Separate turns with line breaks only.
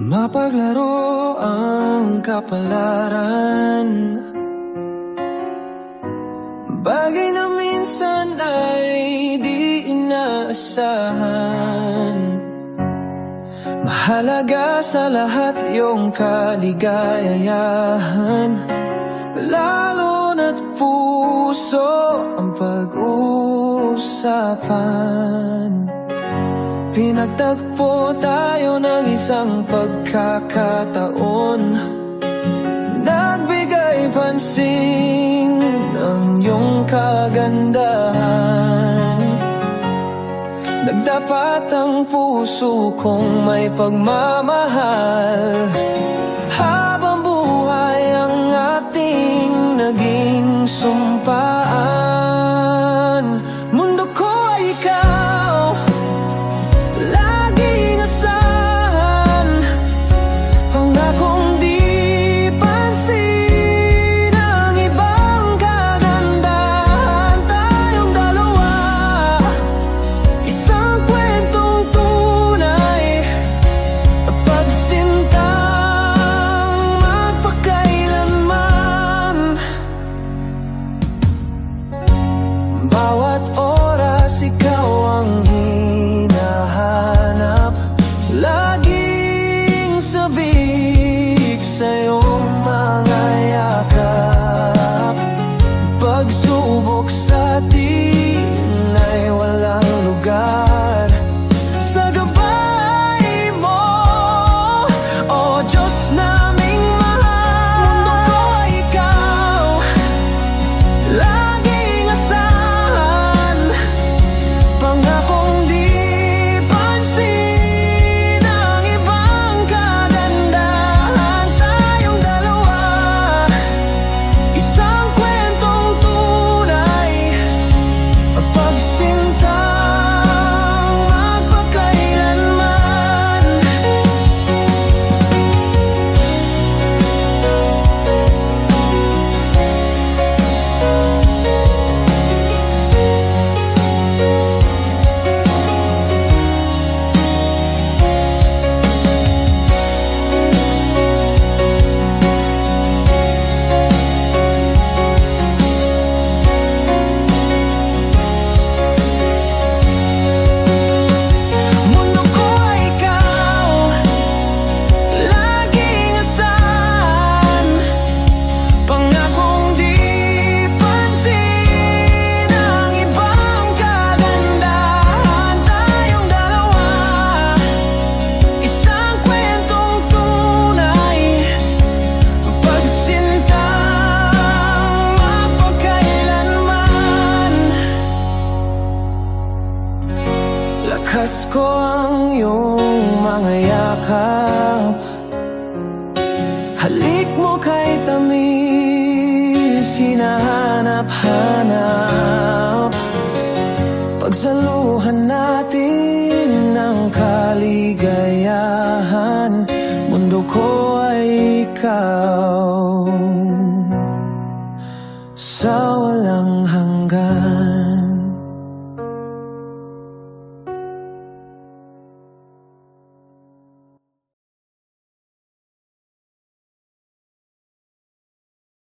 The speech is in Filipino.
Mapaglaro ang kapalaran, bagay na minsan ay di inaasahan. Mahalaga sa lahat yung kaligayahan, lalo na't puso ang pag-uusapan. Pinagtagpo tayo ng isang pagkakataon, nagbigay pansin ng iyong kagandahan. Nagdapat ang puso kong may pagmamahal, habang buhay ang ating naging sumpaan. Mundo ko ay ikaw, laging asahan, pangakong di pansin ang ibang kagandahan. Tayong dalawa, isang kwentong tunay, pagsintang magpakailanman. Bawat oras ikaw ang hinahanap, laging sabik sa iyong mga yakap. Pagsubok sa atin ay walang lugar sa gabay mo, o Diyos naming mahal. Mundo ko ay ikaw, laging asahan, pangakong di pansin ang ibang kagandahan. Tayong dalawa, isang kwentong tunay, pagsintang magpakailanman. Mundo ko ay ikaw, laging asahan, pangakong di pansin ang ibang kagandahan. Tayong dalawa, isang kwentong tunay, pagsintang magpakailanman. Lakas ko ang iyong mga yakap, halik mo kay tamis, hinahanap-hanap. Pagsaluhan natin ng kaligayahan, mundo ko ay ikaw. Sa